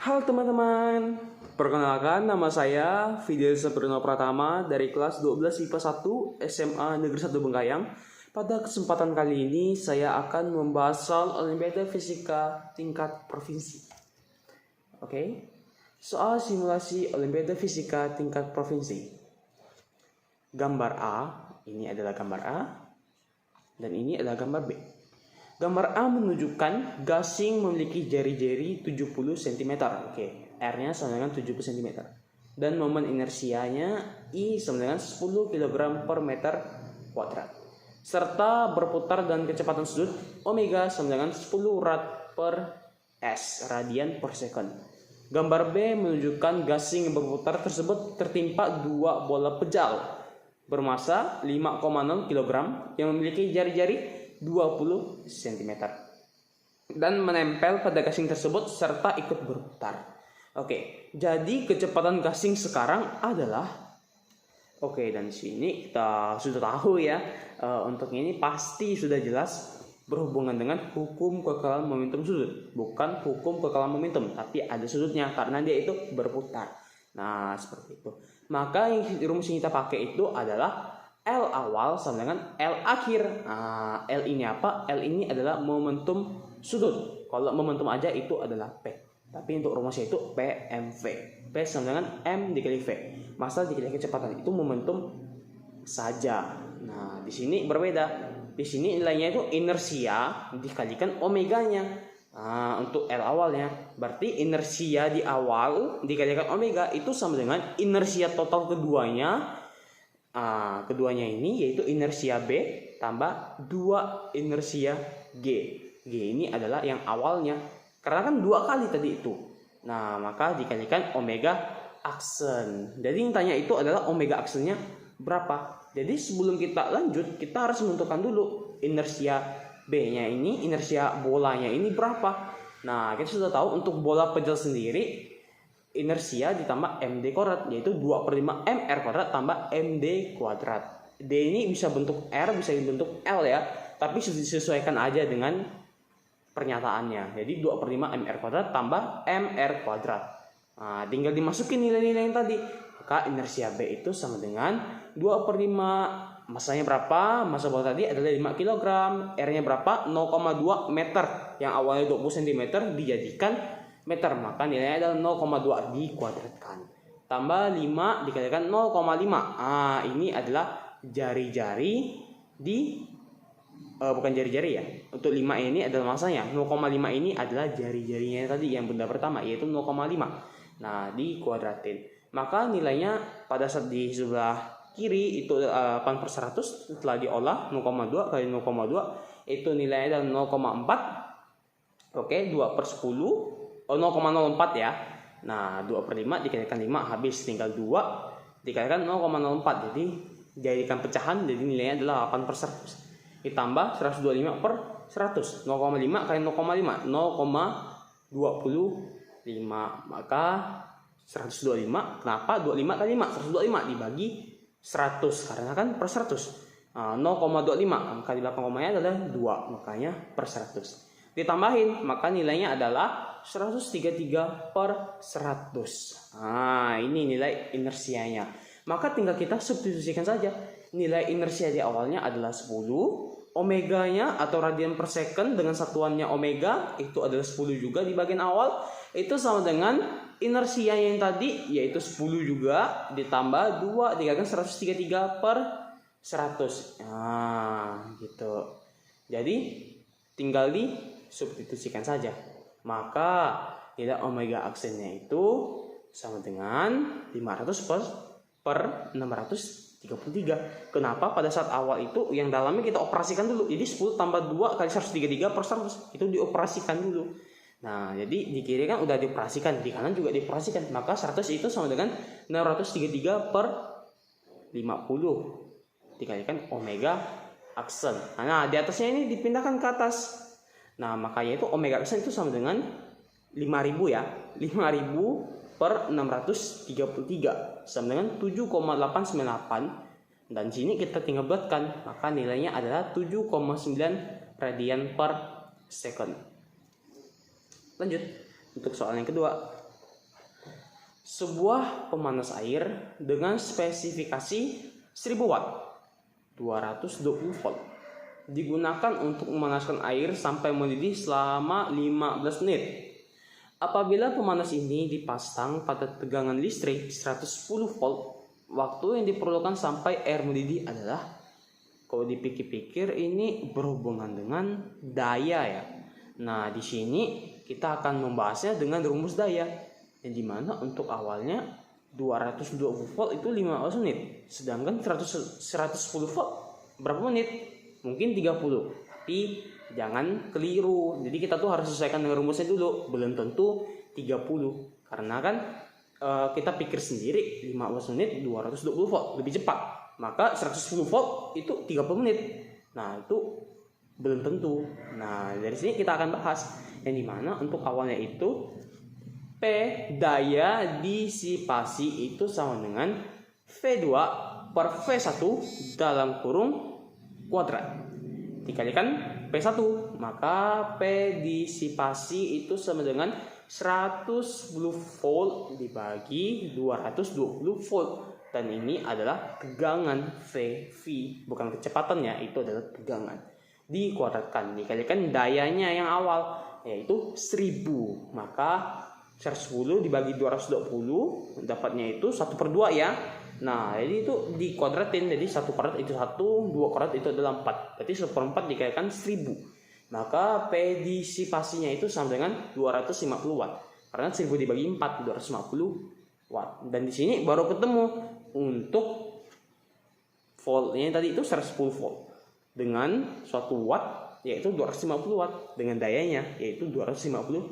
Halo teman-teman, perkenalkan nama saya Fidel Sabrina Pratama dari kelas 12 IPA 1 SMA Negeri 1 Bengkayang. Pada kesempatan kali ini saya akan membahas soal Olimpiade Fisika tingkat provinsi. Oke, soal simulasi Olimpiade Fisika tingkat provinsi. Gambar A, ini adalah gambar A, dan ini adalah gambar B. Gambar A menunjukkan gasing memiliki jari-jari 70 cm. Oke, R-nya sama dengan 70 cm. Dan momen inersianya I sama dengan 10 kg per meter kuadrat. Serta berputar dengan kecepatan sudut omega sama dengan 10 rad per S, radian per second. Gambar B menunjukkan gasing yang berputar tersebut tertimpa dua bola pejal bermasa 5,0 kg yang memiliki jari-jari 20 cm dan menempel pada gasing tersebut serta ikut berputar. Oke, jadi kecepatan gasing sekarang adalah dan di sini kita sudah tahu ya, untuk ini pasti sudah jelas berhubungan dengan hukum kekalahan momentum sudut, bukan hukum kekalahan momentum, tapi ada sudutnya karena dia itu berputar. Nah, seperti itu. Maka yang rumus yang kita pakai itu adalah L awal sama dengan L akhir. Nah, L ini apa? L ini adalah momentum sudut. Kalau momentum aja itu adalah P. Tapi untuk rumusnya itu PMV. P sama dengan M dikali V. Masa dikali kecepatan itu momentum saja. Nah, di sini berbeda. Di sini nilainya itu inersia dikalikan omeganya. Nah, untuk L awalnya berarti inersia di awal dikalikan omega itu sama dengan inersia total keduanya. Keduanya ini yaitu inersia B tambah 2 inersia G. G ini adalah yang awalnya karena kan 2 kali tadi itu. Nah, maka dikalikan omega aksen. Jadi yang tanya itu adalah omega aksennya berapa. Jadi sebelum kita lanjut kita harus menentukan dulu inersia B-nya ini, inersia bolanya ini berapa. Nah, kita sudah tahu untuk bola pejal sendiri inersia ditambah MD kuadrat yaitu 2/5 MR kuadrat tambah MD kuadrat. D ini bisa bentuk R, bisa bentuk L ya, tapi disesuaikan aja dengan pernyataannya. Jadi 2/5 MR kuadrat tambah MR kuadrat. Nah, tinggal dimasukin nilai-nilai yang tadi. Maka inersia B itu sama dengan 2/5. Masanya berapa? Masa bola tadi adalah 5 kg. R-nya berapa? 0,2 meter. Yang awalnya 20 cm dijadikan meter, maka nilainya adalah 0,2 dikuadratkan tambah 5 dikalikan 0,5. Ini adalah jari-jari di bukan jari-jari ya. Untuk 5 ini adalah masanya. 0,5 ini adalah jari-jarinya tadi yang benda pertama yaitu 0,5. Nah, dikuadratin. Maka nilainya pada saat di sebelah kiri itu 8/100 setelah diolah 0,2 kali 0,2 itu nilainya adalah 0,4. Oke, 2/10. 0,04 ya. Nah, 2/5 dikalikan 5 habis tinggal 2 dikalikan 0,04. Jadi jadikan pecahan jadi nilainya adalah 8/100. Ditambah 125/100. 0,5 kali 0,5 0,25. Maka 125. Kenapa 25 kali 5? 125 dibagi 100 karena kan per 100. 0,25 angka di belakang komanya adalah 2, makanya per 100. Ditambahin, maka nilainya adalah 133/100. Nah, ini nilai inersianya. Maka tinggal kita substitusikan saja. Nilai inersia di awalnya adalah 10. Omeganya atau radian per second dengan satuannya omega itu adalah 10 juga di bagian awal. Itu sama dengan inersia yang tadi yaitu 10 juga ditambah 2 dikalikan 133/100. Nah, gitu. Jadi tinggal disubstitusikan saja. Maka nilai omega aksennya itu sama dengan 500/633. Kenapa? Pada saat awal itu yang dalamnya kita operasikan dulu. Jadi 10 tambah 2 kali 133/100 itu dioperasikan dulu. Nah, jadi di kiri kan udah dioperasikan, di kanan juga dioperasikan. Maka 100 itu sama dengan 633/50 dikalikan omega aksen. Nah, di atasnya ini dipindahkan ke atas. Nah, makanya itu omega aksen itu sama dengan 5.000 ya. 5.000/633 sama dengan 7,898. Dan sini kita tinggal buatkan, maka nilainya adalah 7,9 radian per second. Lanjut untuk soal yang kedua. Sebuah pemanas air dengan spesifikasi 1000 watt, 220 volt, digunakan untuk memanaskan air sampai mendidih selama 15 menit. Apabila pemanas ini dipasang pada tegangan listrik 110 volt, waktu yang diperlukan sampai air mendidih adalah, kalau dipikir-pikir ini berhubungan dengan daya ya. Nah, di sini kita akan membahasnya dengan rumus daya. Yang dimana untuk awalnya 220 volt itu 15 menit. Sedangkan 110 volt berapa menit? Mungkin 30. Tapi jangan keliru. Jadi kita tuh harus sesuaikan dengan rumusnya dulu. Belum tentu 30. Karena kan kita pikir sendiri 15 menit 220 volt lebih cepat. Maka 110 volt itu 30 menit. Nah, itu belum tentu. Nah, dari sini kita akan bahas yang dimana untuk awalnya itu P daya disipasi itu sama dengan V2 per V1 dalam kurung kuadrat dikalikan P1, maka P disipasi itu sama dengan 110 volt dibagi 220 volt, dan ini adalah tegangan V, bukan kecepatannya, itu adalah tegangan dikuadratkan dikalikan dayanya yang awal yaitu 1000, maka 110 dibagi 220 dapatnya itu 1/2 ya. Nah, jadi itu dikuadratin, jadi 1 kuadrat itu 1, 2 kuadrat itu adalah 4, berarti 1/4 dikalikan 1000, maka P disipasinya itu sama dengan 250 watt, karena 1000 dibagi 4 250 watt. Dan di sini baru ketemu untuk voltnya tadi itu 110 volt dengan 1 watt yaitu 250 watt, dengan dayanya yaitu 250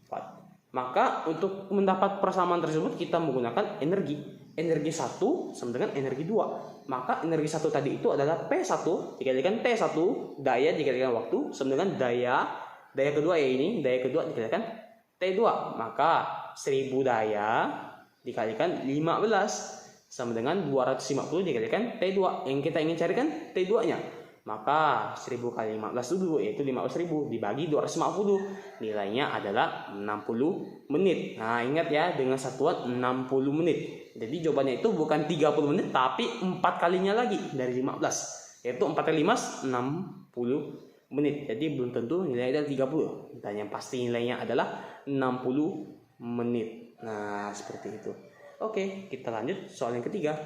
watt. Maka untuk mendapat persamaan tersebut kita menggunakan energi 1 sama dengan energi 2. Maka energi 1 tadi itu adalah P1 dikalikan T1, daya dikalikan waktu sama dengan daya kedua ya, ini daya kedua dikalikan T2. Maka 1000 daya dikalikan 15 sama dengan 250 dikalikan T2. Yang kita ingin carikan T2-nya. Maka 1000 kali 15 dulu yaitu 15.000 dibagi 250, nilainya adalah 60 menit. Nah, ingat ya, dengan satuan 60 menit. Jadi jawabannya itu bukan 30 menit tapi 4 kalinya lagi dari 15, yaitu 4 kali 5 60 menit. Jadi belum tentu nilainya adalah 30, dan yang pasti nilainya adalah 60 menit. Nah, seperti itu. Oke, kita lanjut soal yang ketiga.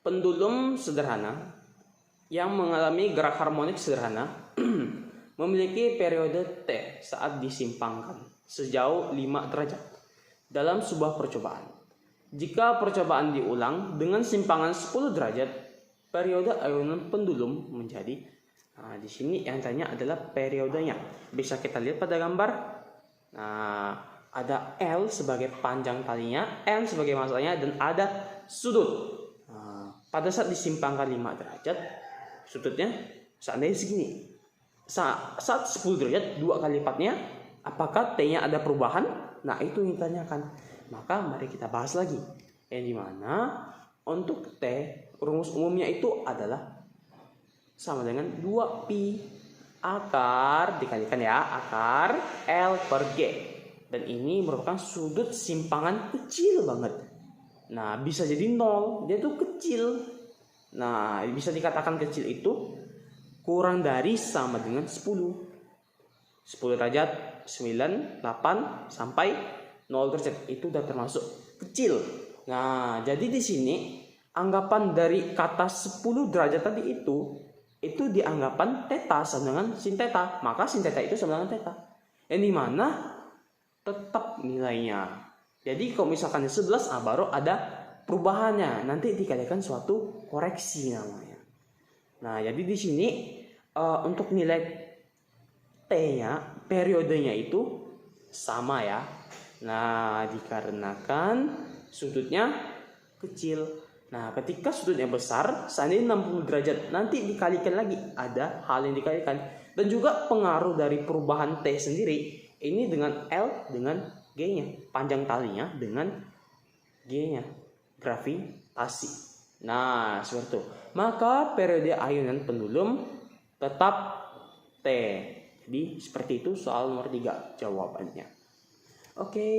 Pendulum sederhana yang mengalami gerak harmonik sederhana memiliki periode T saat disimpangkan sejauh 5 derajat dalam sebuah percobaan. Jika percobaan diulang dengan simpangan 10 derajat, periode ayunan pendulum menjadi, nah di sini yang tanya adalah periodenya. Bisa kita lihat pada gambar. Nah, ada L sebagai panjang talinya, N sebagai masanya, dan ada sudut. Pada saat disimpangkan 5 derajat, sudutnya seandainya segini. Saat 10 derajat, 2 kali lipatnya, apakah T-nya ada perubahan? Nah, itu yang ditanyakan. Maka mari kita bahas lagi. Yang dimana untuk T, rumus umumnya itu adalah sama dengan 2pi akar dikalikan ya, akar L per G. Dan ini merupakan sudut simpangan kecil banget. Nah, bisa jadi 0, dia tuh kecil. Nah, bisa dikatakan kecil itu kurang dari sama dengan 10 derajat, 9, 8, sampai 0 derajat. Itu udah termasuk kecil. Nah, jadi di sini anggapan dari kata 10 derajat tadi itu dianggapan theta sama dengan sin theta. Maka sin theta itu sama dengan theta. Yang dimana tetap nilainya. Jadi kalau misalkan 11, baru ada perubahannya. Nanti dikalikan suatu koreksi namanya. Nah, jadi di sini untuk nilai T-nya, periodenya itu sama ya. Nah, dikarenakan sudutnya kecil. Nah, ketika sudutnya besar, seandainya 60 derajat, nanti dikalikan lagi. Ada hal yang dikalikan. Dan juga pengaruh dari perubahan T sendiri. Ini dengan L dengan G-nya, panjang talinya dengan G-nya, gravitasi. Nah, seperti itu. Maka periode ayunan pendulum tetap T. Jadi seperti itu soal nomor 3 jawabannya. Oke,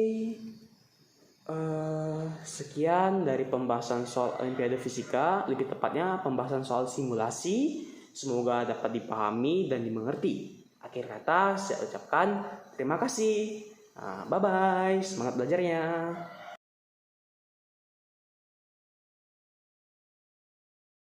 sekian dari pembahasan soal Olimpiade Fisika, lebih tepatnya pembahasan soal simulasi. Semoga dapat dipahami dan dimengerti. Akhir kata saya ucapkan terima kasih. Bye-bye, semangat belajarnya.